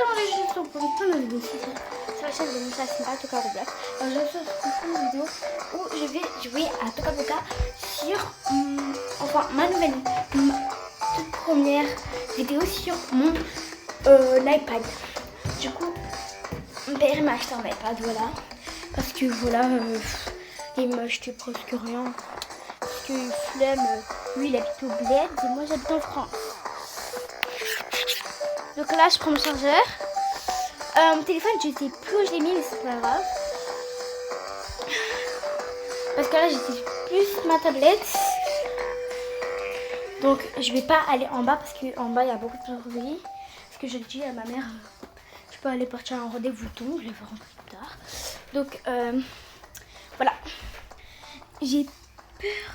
dans les jeux pour une plein de vidéos sur la chaîne de Moussa Simba, Toka Roblox. Je vais faire une vidéo où je vais jouer à Toka Boka sur enfin ma toute première vidéo sur mon iPad. Du coup, mon père m'a acheté un iPad, voilà. Parce que voilà, il m'a acheté presque rien. Parce que flemme, lui il habite au bled et moi j'habite en France. Donc là je prends mon chargeur. Mon téléphone je sais plus où je l'ai mis mais c'est pas grave. Parce que là j'utilise plus ma tablette. Donc je vais pas aller en bas parce qu'en bas il y a beaucoup de bruit. Parce que je dis à ma mère, je peux aller partir à un rendez-vous tôt, je vais rentrer plus tard. Donc voilà. J'ai peur.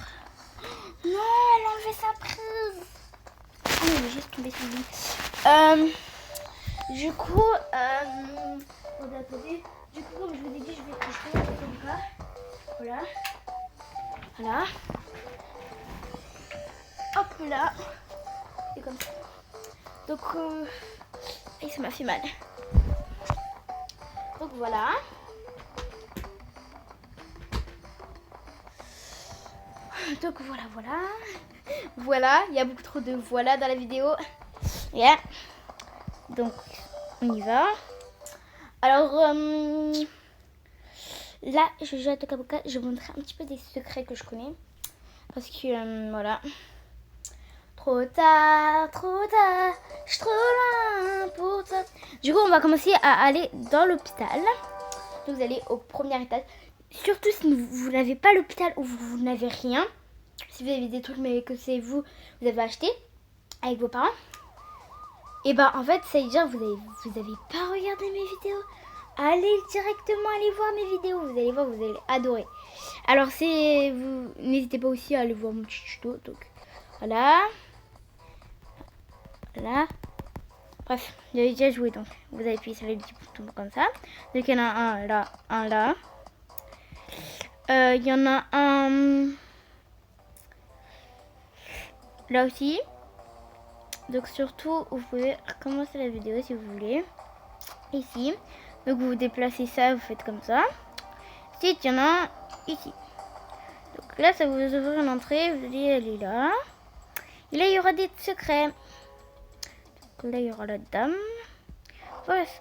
Non, elle a enlevé sa prise. Ah non, elle est juste tombée sur le lit. Du coup, attendez. Du coup, comme je vous ai dit, je vais comme ça. Voilà. Voilà. Hop là. Et comme ça. Donc, et ça m'a fait mal. Donc voilà. Donc voilà. Voilà, il y a beaucoup trop de voilà dans la vidéo. Yeah. Donc on y va. Alors là je joue à Toka Boka. Je vais vous montrer un petit peu des secrets que je connais. Parce que voilà. Trop tard, je suis trop loin pour toi. Du coup on va commencer à aller dans l'hôpital. Vous allez au premier étage. Surtout si vous n'avez pas l'hôpital ou vous n'avez rien. Si vous avez des trucs mais que c'est vous avez acheté avec vos parents. Et bah en fait ça veut dire vous avez pas regardé mes vidéos. Allez directement aller voir mes vidéos. Vous allez voir, vous allez adorer. Alors c'est vous n'hésitez pas aussi à aller voir mon petit tuto. Donc voilà. Voilà. Bref, j'avais déjà joué donc. Vous avez appuyé sur les petits boutons comme ça. Donc il y en a un là, un là. Il y en a un là aussi. Donc surtout, vous pouvez recommencer la vidéo si vous voulez. Ici. Donc vous déplacez ça, vous faites comme ça. Ensuite, il y en a un ici. Donc là, ça vous ouvre une entrée. Vous allez aller là. Et là, il y aura des secrets. Donc là, il y aura la dame. Puss.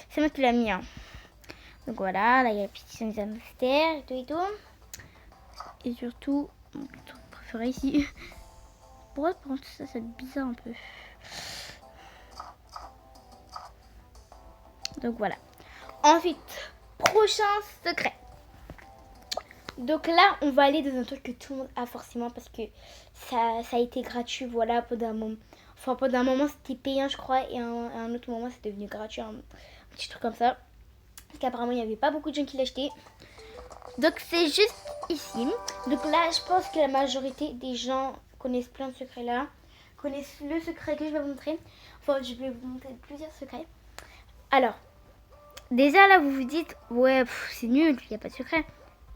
C'est moi qui l'ai mis. Hein. Donc voilà, là, il y a la petite hamster et tout. Et surtout, mon truc préféré ici. Pourquoi par contre ça c'est bizarre un peu. Donc voilà. Ensuite, prochain secret. Donc là, on va aller dans un truc que tout le monde a forcément parce que ça a été gratuit. Voilà, pendant un moment. Enfin, pendant un moment, c'était payant, je crois. Et à un autre moment, c'est devenu gratuit. Un petit truc comme ça. Parce qu'apparemment, il n'y avait pas beaucoup de gens qui l'achetaient. Donc c'est juste ici. Donc là, je pense que la majorité des gens connaissent plein de secrets là. Connaissent le secret que je vais vous montrer. Enfin, je vais vous montrer plusieurs secrets. Alors, déjà là, vous vous dites, ouais, c'est nul, il n'y a pas de secret.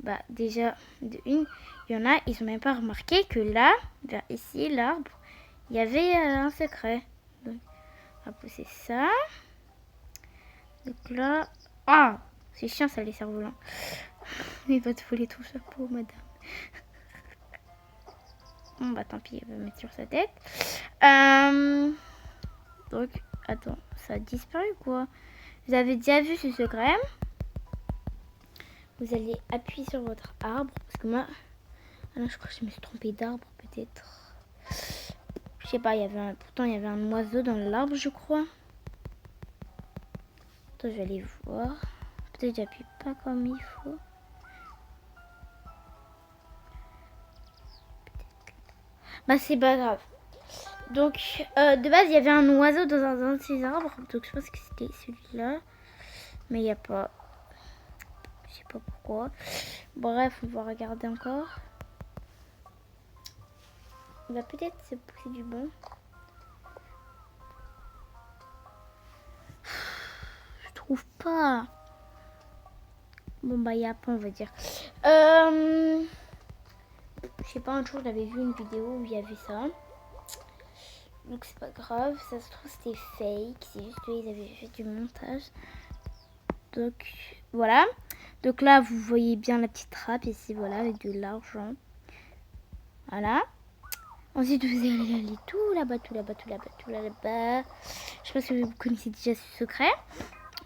Bah, déjà, de une, il y en a, ils n'ont même pas remarqué que là, vers ici, l'arbre, il y avait un secret. Donc, on va pousser ça. Donc là, ah, c'est chiant ça, les cerfs-volants. Il va te voler ton chapeau, madame. Bon, bah tant pis, elle va mettre sur sa tête. Donc, attends, ça a disparu quoi? Vous avez déjà vu ce secret? Vous allez appuyer sur votre arbre. Parce que moi... Ah non, je crois que je me suis trompée d'arbre, peut-être. Je sais pas, pourtant il y avait un oiseau dans l'arbre, je crois. Attends, je vais aller voir. Peut-être que j'appuie pas comme il faut. Bah c'est pas grave. Donc de base il y avait un oiseau dans un de ces arbres. Donc je pense que c'était celui-là. Mais il n'y a pas. Je sais pas pourquoi. Bref, on va regarder encore. On va peut-être se pousser du bon. Je trouve pas. Bon bah il y a pas on va dire. Je sais pas, un jour j'avais vu une vidéo où il y avait ça. Donc c'est pas grave, ça se trouve c'était fake, c'est juste qu'ils avaient fait du montage. Donc voilà. Donc là vous voyez bien la petite trappe ici, voilà, avec de l'argent. Voilà. Ensuite vous allez aller tout là-bas, tout là-bas, tout là-bas, tout là-bas. Je sais pas si vous connaissez déjà ce secret.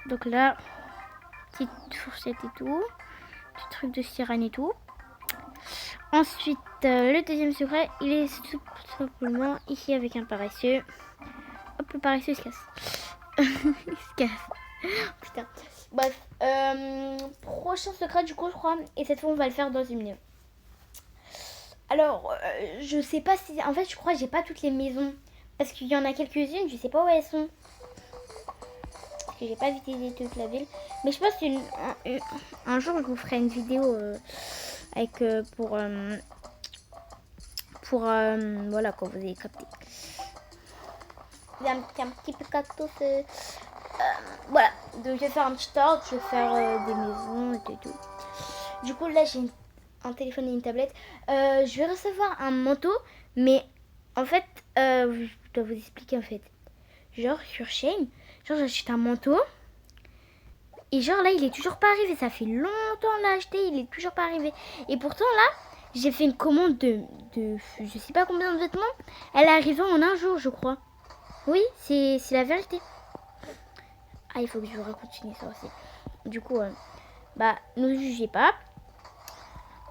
Donc là, petite fourchette et tout. Petit truc de sirène et tout. Ensuite, le deuxième secret, il est tout simplement ici avec un paresseux. Hop, le paresseux se casse. Il se casse. Putain. Bref, prochain secret du coup, je crois. Et cette fois, on va le faire dans une minute. Alors, je sais pas si... En fait, je crois que j'ai pas toutes les maisons. Parce qu'il y en a quelques-unes, je sais pas où elles sont. Parce que j'ai pas visité toute la ville. Mais je pense qu'un jour, je vous ferai une vidéo avec voilà, quand vous avez capté. Il y a un petit peu cactus. Voilà, donc je vais faire un petit ordre, je vais faire des maisons et tout. Du coup, là, j'ai un téléphone et une tablette. Je vais recevoir un manteau, mais en fait, je dois vous expliquer en fait. Genre, sur Shein, genre, j'achète un manteau. Et genre, là, il est toujours pas arrivé. Ça fait longtemps de l'acheter, il est toujours pas arrivé. Et pourtant, là, j'ai fait une commande de je sais pas combien de vêtements. Elle est arrivée en un jour, je crois. Oui, c'est la vérité. Ah, il faut que je vous continue ça aussi. Du coup, ne jugez pas.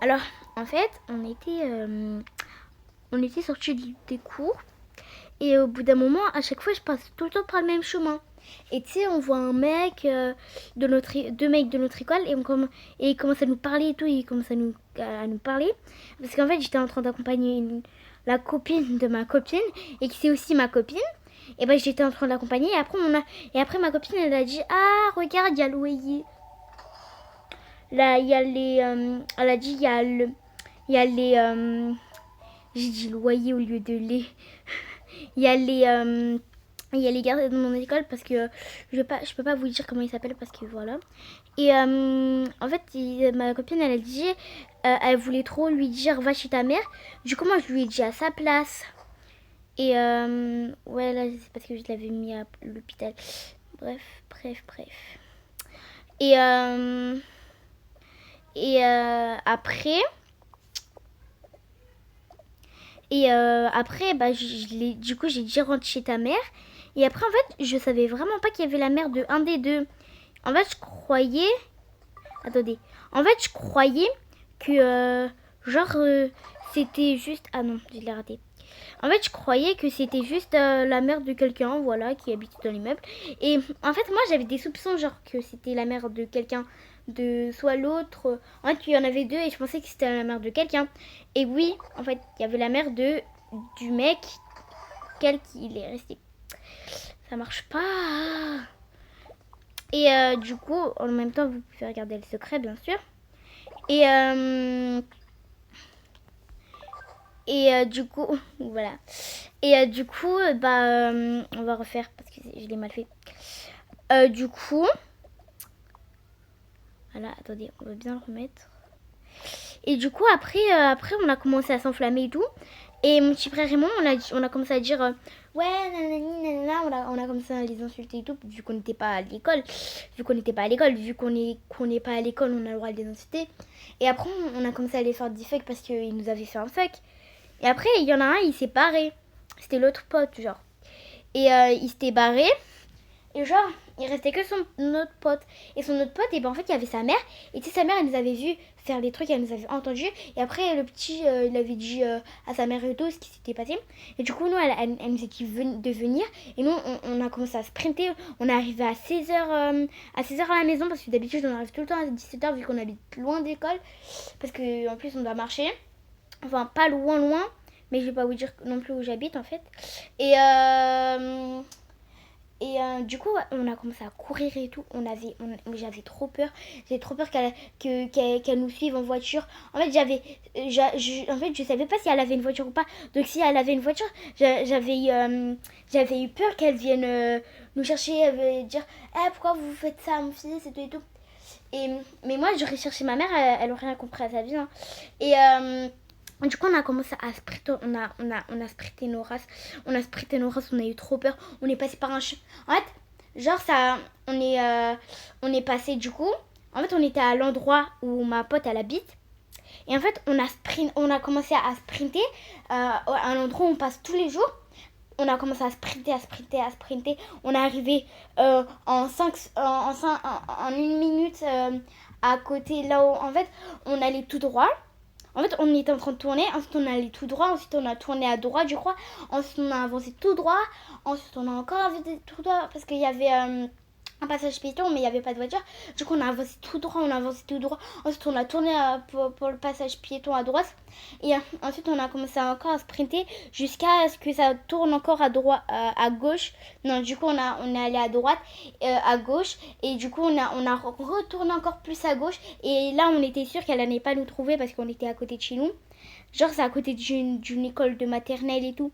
Alors, en fait, on était sortis des cours. Et au bout d'un moment, à chaque fois, je passe tout le temps par le même chemin. Et tu sais, on voit un mec, deux mecs de notre école, et il commence à nous parler et tout, il commence à nous parler. Parce qu'en fait, j'étais en train d'accompagner la copine de ma copine, et qui c'est aussi ma copine. Et j'étais en train d'accompagner, et après ma copine, elle a dit, ah, regarde, il y a le loyer. Là, il y a les... elle a dit, il y a les... j'ai dit loyer au lieu de lait. Il y a les gardes de mon école parce que je peux pas vous dire comment ils s'appellent parce que voilà. Et en fait, ma copine, elle a dit, elle voulait trop lui dire va chez ta mère. Du coup, moi, je lui ai dit à sa place. Et ouais, là, c'est parce que je l'avais mis à l'hôpital. Bref. Et après... Et après, du coup, j'ai dit rentre chez ta mère. Et après, en fait, je savais vraiment pas qu'il y avait la mère de un des deux. En fait, je croyais... Attendez. En fait, je croyais que, c'était juste... Ah non, je l'ai raté. En fait, je croyais que c'était juste la mère de quelqu'un, voilà, qui habitait dans l'immeuble. Et en fait, moi, j'avais des soupçons, genre, que c'était la mère de quelqu'un, de soit l'autre. En fait, il y en avait deux et je pensais que c'était la mère de quelqu'un. Et oui, en fait, il y avait la mère du mec, il est resté. Ça marche pas. Et du coup, en même temps, vous pouvez regarder le secret, bien sûr. Et du coup, voilà. Et du coup, on va refaire parce que je l'ai mal fait. Du coup, voilà, attendez, on va bien le remettre. Et du coup, après on a commencé à s'enflammer et tout. Et mon petit frère et moi, on a commencé à dire ouais, nanani, nanana, on a commencé à les insulter et tout, vu qu'on n'était pas à l'école. Vu qu'on n'est pas à l'école, on a le droit de les insulter. Et après, on a commencé à les faire des fuck parce qu'ils nous avaient fait un fuck. Et après, il y en a un, il s'est barré. C'était l'autre pote, genre. Et il s'était barré. Et genre, il restait que son autre pote. Et son autre pote, et en fait, il y avait sa mère. Et tu sais, sa mère, elle nous avait vu faire des trucs, elle nous avait entendu. Et après, le petit, il avait dit à sa mère et tout ce qui s'était passé. Et du coup, nous, elle nous a dit de venir. Et nous, on a commencé à sprinter. On est arrivé à 16h à la maison. Parce que d'habitude, on arrive tout le temps à 17h vu qu'on habite loin d'école. Parce qu'en plus, on doit marcher. Enfin, pas loin. Mais je vais pas vous dire non plus où j'habite, en fait. Et du coup, on a commencé à courir et tout. J'avais trop peur. J'avais trop peur qu'elle nous suive en voiture. En fait, je savais pas si elle avait une voiture ou pas. Donc, si elle avait une voiture, j'avais eu peur qu'elle vienne nous chercher. Elle veut dire pourquoi vous faites ça à mon fils et tout et tout. Mais moi, j'aurais cherché ma mère. Elle aurait rien compris à sa vie. Hein. Du coup, on a commencé à sprinter, on a sprinté nos races. On a eu trop peur. On est passé par un En fait, genre ça, on est passé du coup. En fait, on était à l'endroit où ma pote elle habite. Et en fait, on a commencé à sprinter à un endroit où on passe tous les jours. On a commencé à sprinter, à sprinter, à sprinter. On est arrivé en une minute à côté là où en fait on allait tout droit. En fait, on était en train de tourner, ensuite on allait tout droit, ensuite on a tourné à droite, je crois, ensuite on a avancé tout droit, ensuite on a encore avancé tout droit parce qu'il y avait un passage piéton, mais il n'y avait pas de voiture. Du coup, on a avancé tout droit, ensuite on a tourné pour le passage piéton à droite, et ensuite on a commencé encore à sprinter jusqu'à ce que ça tourne encore à droite, à gauche. Non, du coup on est allé à droite, à gauche, et du coup on a retourné encore plus à gauche, et là on était sûr qu'elle n'allait pas nous trouver parce qu'on était à côté de chez nous. Genre c'est à côté d'une école de maternelle et tout.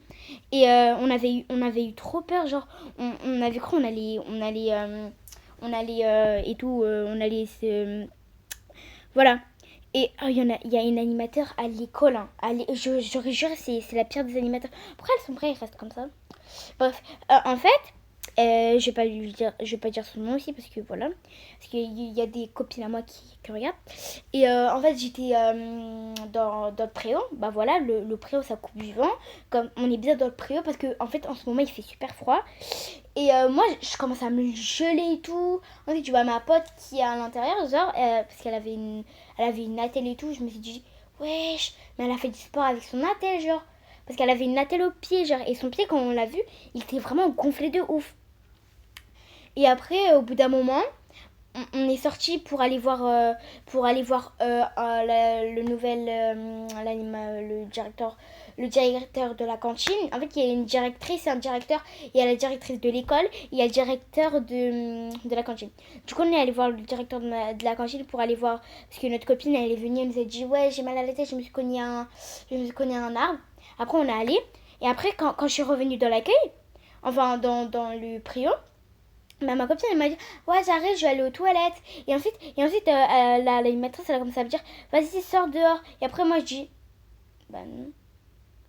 Et on avait eu trop peur, genre on avait cru on allait et tout, on allait se... Voilà. Et il y a une animateur à l'école, hein. J'aurais juré, c'est la pire des animateurs. Pourquoi elles sont prêtes, ils restent comme ça? Bref, en fait, je vais pas dire son nom aussi parce que voilà, parce qu'il y a des copines à moi qui regardent. Et en fait, j'étais dans le préau. Bah voilà, le préau ça coupe du vent. Comme on est bien dans le préau parce que en fait en ce moment il fait super froid. Et moi je commence à me geler et tout. Ensuite tu vois ma pote qui est à l'intérieur, genre parce elle avait une attelle et tout. Je me suis dit wesh, mais elle a fait du sport avec son attelle genre. Parce qu'elle avait une attelle au pied, genre, et son pied, quand on l'a vu, il était vraiment gonflé de ouf. Et après, au bout d'un moment, on est sorti pour aller voir le nouvel, le directeur de la cantine. En fait, il y a une directrice et un directeur. Il y a la directrice de l'école et il y a le directeur de la cantine. Du coup, on est allé voir le directeur de la cantine pour aller voir. Parce que notre copine, elle est venue, elle nous a dit ouais, j'ai mal à la tête, je me suis cogné un arbre. Après, on est allé. Et après, quand je suis revenue dans l'accueil, enfin dans le préau, bah, ma copine elle m'a dit ouais j'arrive, je vais aller aux toilettes. La maîtresse elle a commencé à me dire vas-y sors dehors. Et après moi je dis bah non.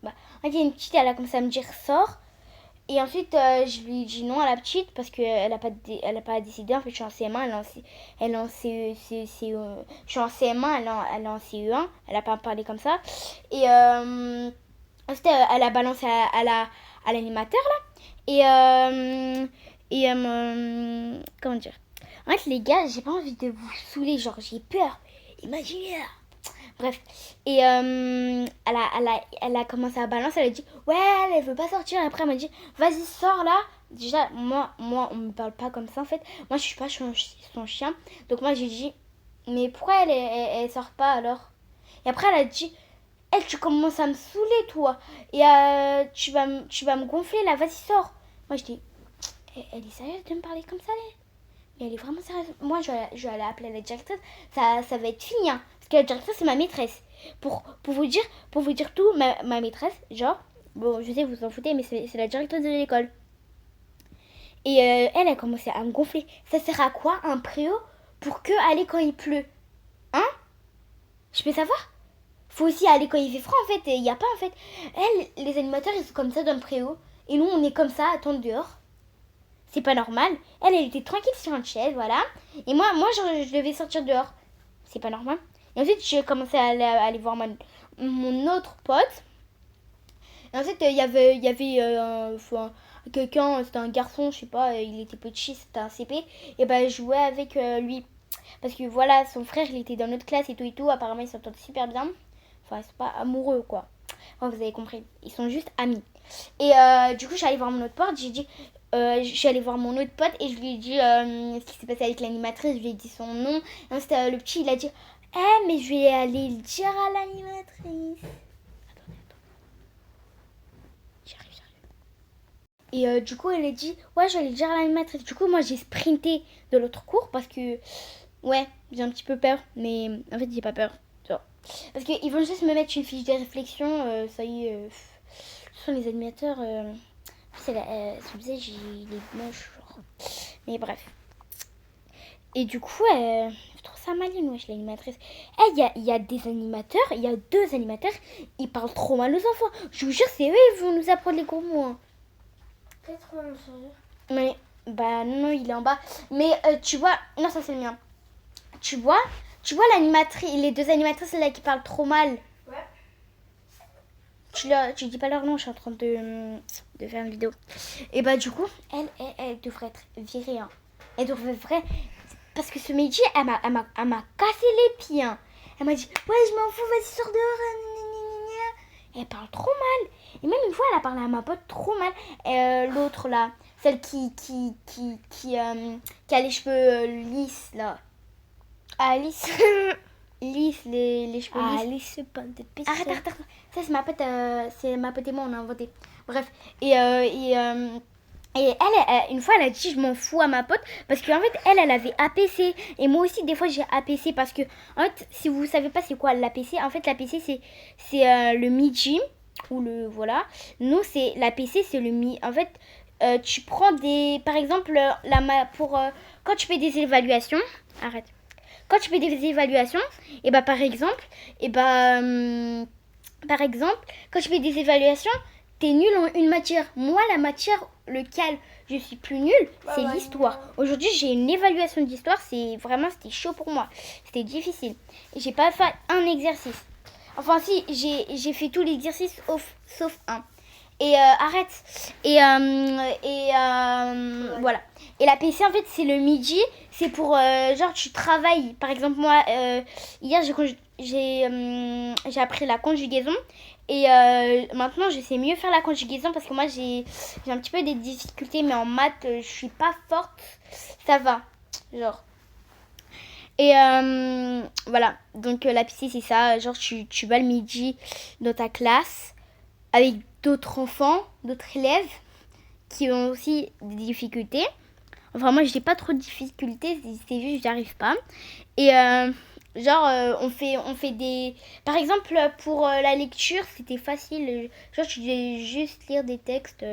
Bah en fait il y a une petite, elle a commencé à me dire sors. Et ensuite je lui dis non à la petite parce qu'elle elle a pas décidé. En fait je suis en CM1, elle est en je suis en CM1, elle est en CE1, elle a pas parlé comme ça. Et ensuite elle a balancé à l'animateur là. Comment dire? En fait, les gars, j'ai pas envie de vous saouler, genre j'ai peur. Imaginez là. Bref. Et elle a commencé à balancer, elle a dit ouais, elle veut pas sortir. Et après, elle m'a dit vas-y, sors là. Déjà, moi, on me parle pas comme ça en fait. Moi, je suis pas son chien. Donc, moi, j'ai dit mais pourquoi elle sort pas alors? Et après, elle a dit elle, tu commences à me saouler, toi. Et tu vas me gonfler là, vas-y, sors. Moi, je dis elle est sérieuse de me parler comme ça, là? Mais elle est vraiment sérieuse. Moi, je vais aller appeler la directrice. Ça va être fini, hein. Parce que la directrice, c'est ma maîtresse. Pour vous dire tout, ma maîtresse, genre, bon, je sais, vous en foutez, mais c'est la directrice de l'école. Et elle a commencé à me gonfler. Ça sert à quoi, un préau, pour que aller quand il pleut? Hein? Je peux savoir? Faut aussi aller quand il fait froid, en fait. Il n'y a pas, en fait. Elle, les animateurs, ils sont comme ça dans le préau. Et nous, on est comme ça, à attendre dehors. C'est pas normal. Elle était tranquille sur une chaise, voilà. Et moi je devais sortir dehors. C'est pas normal. Et ensuite, j'ai commencé à aller voir mon autre pote. Et ensuite, il y avait quelqu'un, c'était un garçon, je sais pas, il était petit, c'était un CP. Et ben, je jouais avec lui. Parce que voilà, son frère, il était dans notre classe et tout. Apparemment, ils s'entendent super bien. Enfin, c'est pas amoureux, quoi. Enfin, vous avez compris. Ils sont juste amis. Et du coup, je suis allée voir mon autre pote. Je suis allée voir mon autre pote et je lui ai dit ce qui s'est passé avec l'animatrice. Je lui ai dit son nom. Et ensuite, le petit, il a dit mais je vais aller le dire à l'animatrice. Attendez. J'arrive. Et du coup, elle a dit ouais, je vais aller le dire à l'animatrice. Du coup, moi, j'ai sprinté de l'autre cours parce que, ouais, j'ai un petit peu peur. Mais en fait, j'ai pas peur. Genre. Parce qu'ils vont juste me mettre une fiche de réflexion. Ça y est. Ce sont les animateurs. Son visage, il est moche. Genre. Mais bref. Et du coup, je trouve Samaline, wesh, l'animatrice. Eh, il y a des animateurs, il y a 2 animateurs, ils parlent trop mal aux enfants. Je vous jure, c'est eux, ils vont nous apprendre les gros mots. Hein. Peut-être on va changer. Mais, bah non, il est en bas. Mais tu vois, non, ça c'est le mien. Tu vois l'animatrice, les 2 animatrices là qui parlent trop mal. Ouais. Tu dis pas leur nom, je suis en train de faire une vidéo. Et bah du coup, elle devrait être virée. Hein. Elle devrait parce que ce midi, elle m'a cassé les pieds. Hein. Elle m'a dit, ouais, je m'en fous, vas-y, sors dehors. Et elle parle trop mal. Et même une fois, elle a parlé à ma pote trop mal. L'autre là, celle qui a les cheveux lisses là. Alice. Lisses, les cheveux lisses. Alice, pas de pisse. Arrête. Ça, c'est ma pote et moi, on a inventé. Bref. Et elle, une fois, elle a dit je m'en fous à ma pote parce qu'en fait, elle avait APC. Et moi aussi, des fois, j'ai APC parce que, en fait, si vous savez pas c'est quoi l'APC, en fait, l'APC, c'est le midi ou le. Voilà. Nous, c'est l'APC, c'est le mi. En fait, tu prends des. Par exemple, quand tu fais des évaluations. Arrête. Quand tu fais des évaluations, et bah par exemple, quand tu fais des évaluations, t'es nul en une matière. Moi, la matière lequel je suis plus nulle, c'est l'histoire. Aujourd'hui, j'ai une évaluation d'histoire, c'était chaud pour moi. C'était difficile. Et j'ai pas fait un exercice. Enfin si, j'ai fait tous les exercices sauf un. Et arrête. Et voilà. Et la PC en fait c'est le midi, c'est pour genre tu travailles. Par exemple moi hier j'ai appris la conjugaison et maintenant je sais mieux faire la conjugaison parce que moi j'ai un petit peu des difficultés mais en maths je suis pas forte, ça va. Genre. Et voilà, donc la PC c'est ça, genre tu vas le midi dans ta classe avec d'autres enfants, d'autres élèves qui ont aussi des difficultés. Enfin moi j'ai pas trop de difficultés, c'est juste j'y arrive pas. Et on fait des... Par exemple pour la lecture c'était facile, genre tu devais juste lire des textes.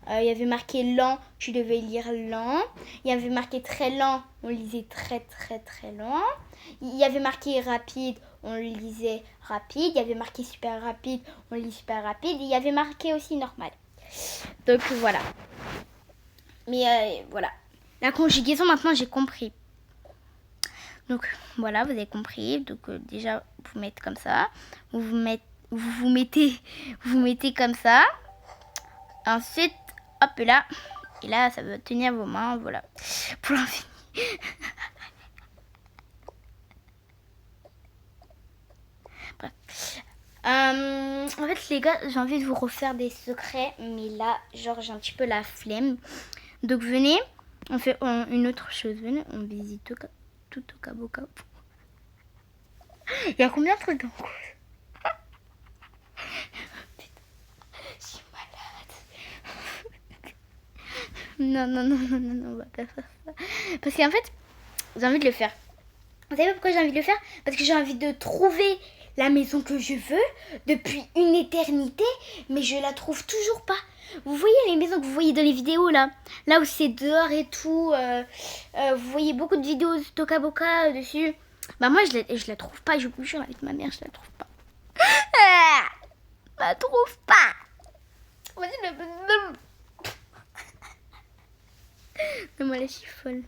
Il y avait marqué lent, tu devais lire lent. Il y avait marqué très lent, on lisait très très très lent. Il y avait marqué rapide, on lisait rapide. Il y avait marqué super rapide, on lit super rapide. Et il y avait marqué aussi normal. Donc voilà. Mais voilà. La conjugaison maintenant j'ai compris. Donc voilà, vous avez compris. Donc déjà vous mettez comme ça. Vous mettez comme ça. Ensuite, hop là. Et là, ça va tenir vos mains. Voilà. Pour l'infini. En fait, les gars, j'ai envie de vous refaire des secrets. Mais là, genre, j'ai un petit peu la flemme. Donc, venez. On fait une autre chose. Venez, on visite tout au Caboca. Il y a combien de trucs dans le cours ? Non, on va pas faire ça. Parce qu'en fait, j'ai envie de le faire. Vous savez pourquoi j'ai envie de le faire ? Parce que j'ai envie de trouver la maison que je veux depuis une éternité, mais je la trouve toujours pas. Vous voyez les maisons que vous voyez dans les vidéos là où c'est dehors et tout. Vous voyez beaucoup de vidéos de Toca Boca dessus. Bah moi je la trouve pas, je vous jure avec ma mère, je la trouve pas. Je la trouve pas. Non, moi, là, je suis folle.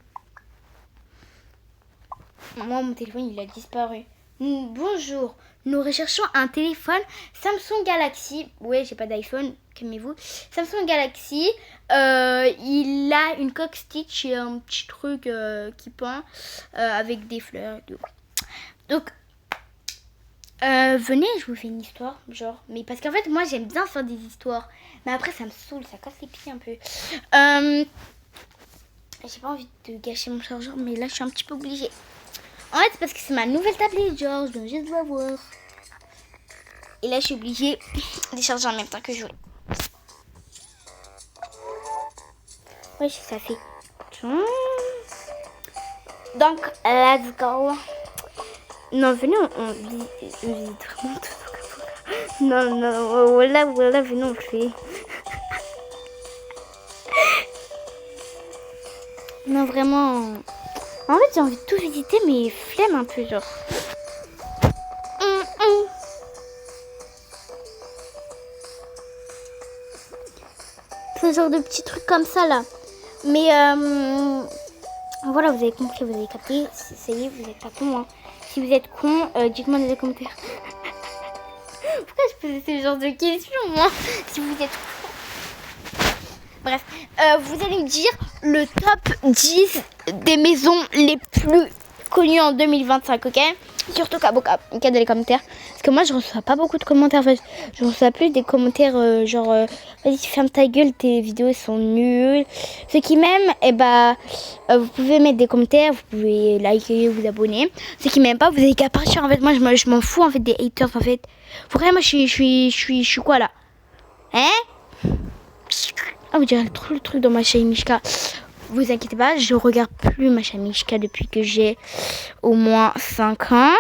Moi, mon téléphone, il a disparu. Bonjour, nous recherchons un téléphone Samsung Galaxy. Ouais, j'ai pas d'iPhone, calmez-vous. Samsung Galaxy, il a une coque stitch et un petit truc qui peint avec des fleurs et tout. Donc, venez, je vous fais une histoire, genre. Mais parce qu'en fait, moi, j'aime bien faire des histoires. Mais après, ça me saoule, ça casse les pieds un peu. J'ai pas envie de gâcher mon chargeur, mais là, je suis un petit peu obligée. En fait, c'est parce que c'est ma nouvelle tablette, genre, je viens juste de la voir. Et là, je suis obligée de charger en même temps que jouer. Ouais, ça fait. Donc, let's go. Non, venez, on visite vraiment tout. Non, voilà, venez, on le fait. Non, vraiment. En fait, j'ai envie de tout visiter, mais flemme un peu, genre. Ce genre de petits trucs comme ça, là. Mais, voilà, vous avez compris, vous avez capté. Ça y est, vous êtes pas con, hein. Si vous êtes con, dites-moi dans les commentaires. Pourquoi je posais ce genre de questions, moi? Si vous êtes con. Bref, vous allez me dire le top 10 des maisons les plus connues en 2025, ok? Surtout Kaboka, ok, dans les commentaires. Parce que moi, je reçois pas beaucoup de commentaires. En fait, je reçois plus des commentaires genre vas-y, ferme ta gueule, tes vidéos sont nulles. Ceux qui m'aiment, vous pouvez mettre des commentaires, vous pouvez liker, vous abonner. Ceux qui m'aiment pas, vous avez qu'à partir. En fait, moi, je m'en fous en fait des haters. En fait, vraiment, je suis quoi là? Hein? Ah, vous direz trop le truc dans ma chaîne Mishka. Vous inquiétez pas, je regarde plus ma chaîne Mishka depuis que j'ai au moins 5 ans.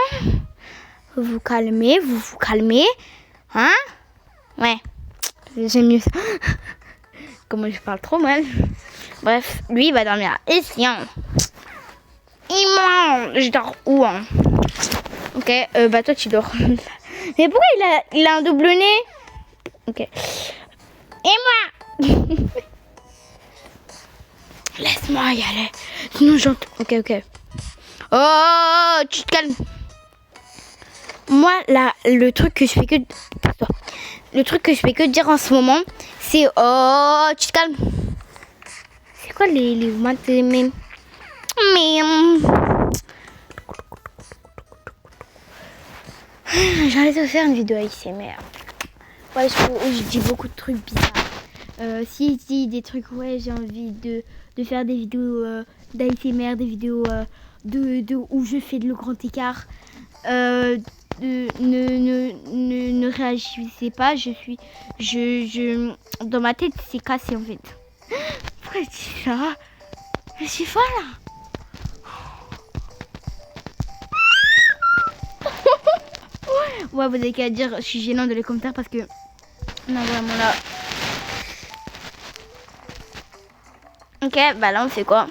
Vous calmez, vous calmez. Hein? Ouais. J'aime mieux ça. Comment je parle trop mal. Bref, lui il va dormir. Et sinon, il mange. Je dors où, hein? Ok, bah toi tu dors. Mais pourquoi il a un double nez? Ok. Et moi? Laisse-moi y aller. Sinon j'entends. Ok. Oh, tu te calmes. Moi, là, le truc que je fais que... Le truc que je fais que dire en ce moment, c'est... Oh, tu te calmes. C'est quoi les mais... J'ai envie de faire une vidéo ASMR. Ouais, je dis beaucoup de trucs bizarres. Si des trucs, ouais, j'ai envie de faire des vidéos d'ASMR, des vidéos où je fais le grand écart. Ne réagissez pas, dans ma tête c'est cassé en fait. Pourquoi je dis ça? Je suis folle là. Ouais, vous avez qu'à dire je suis gênant dans les commentaires parce que non, vraiment là. Ok, bah là on fait quoi?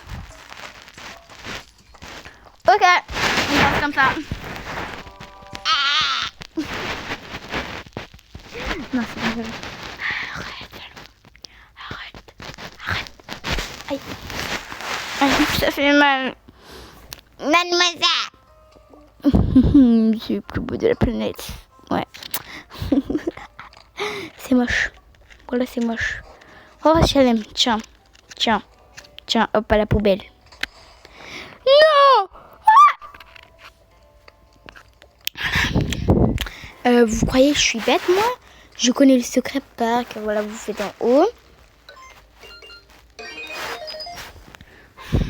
Ok, on passe comme ça. Non, c'est pas vrai. Arrête. Aïe. Ça fait mal. Mademoiselle. C'est le plus beau de la planète. Ouais. C'est moche. Voilà, c'est moche. Oh, Chalem. Tiens, hop à la poubelle. Non! Vous croyez que je suis bête, moi? Je connais le secret par que voilà, vous faites en haut.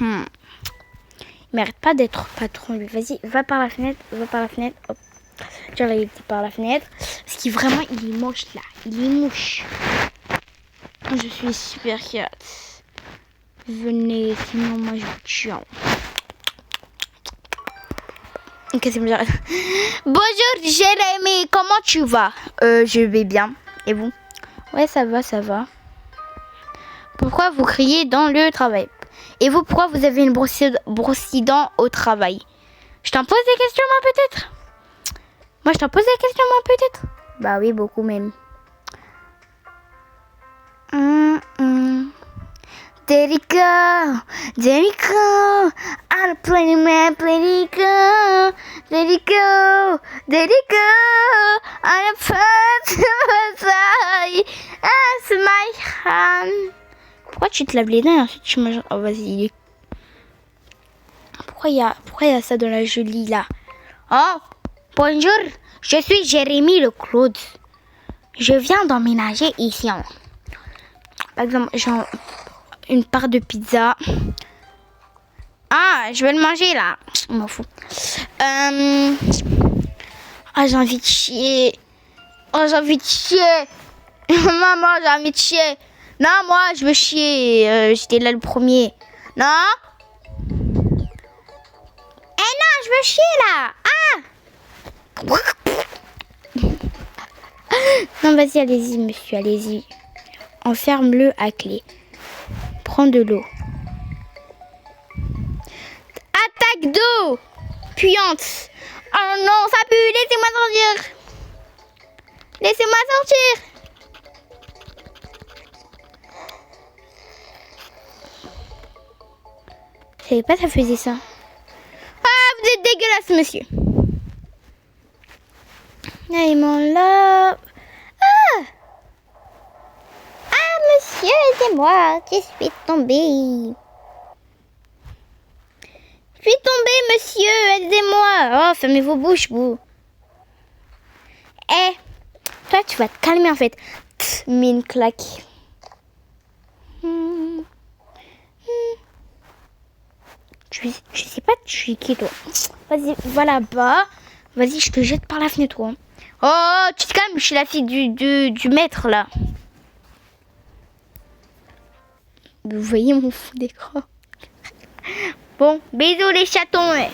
Il m'arrête pas d'être patron, lui. Vas-y, va par la fenêtre. Hop. Genre, il était par la fenêtre. Parce qu'il vraiment, il est moche là. Il est mouche. Je suis super cat. Venez, sinon moi je vous tue. Ok, c'est bon. Bonjour Jérémy, comment tu vas? Je vais bien. Et vous? Ouais, ça va. Pourquoi vous criez dans le travail? Et vous, pourquoi vous avez une brosse dents au travail? Je t'en pose des questions, moi, peut-être? Moi, je t'en pose des questions, moi, peut-être? Bah oui, beaucoup même. Derico, I'm playing my Derico, I'm my hand. Pourquoi tu te laves les dents et ensuite tu manges? Oh, vas-y. Pourquoi il y a ça dans la jolie là? Oh, bonjour, je suis Jérémy le Claude. Je viens d'emménager ici. Par exemple, genre une part de pizza. Ah, je vais le manger là. On m'en fout. Ah, j'ai envie de chier. Oh, j'ai envie de chier. Maman, j'ai envie de chier. Non, moi, je veux chier. J'étais là le premier. Non? Eh non, je veux chier là. Ah! Non, vas-y, allez-y, monsieur, allez-y. Enferme-le à clé. Prends de l'eau. Attaque d'eau puante. Oh non, ça pue. Laissez-moi sortir. Laissez-moi sortir. Je savais pas que ça faisait ça. Ah, vous êtes dégueulasse, monsieur. Allez, mon love. Ah! Ah, monsieur, aidez-moi. Je suis tombée. Je suis tombée, monsieur. Aidez-moi. Oh, fermez vos bouches, vous. Eh, toi, tu vas te calmer, en fait. Mets une claque. Je sais pas, tu es qui, toi? Vas-y, va là-bas. Vas-y, je te jette par la fenêtre, toi. Oh, tu te calmes, je suis la fille du maître, là. Vous voyez mon fond d'écran. Bon, bisous les chatons.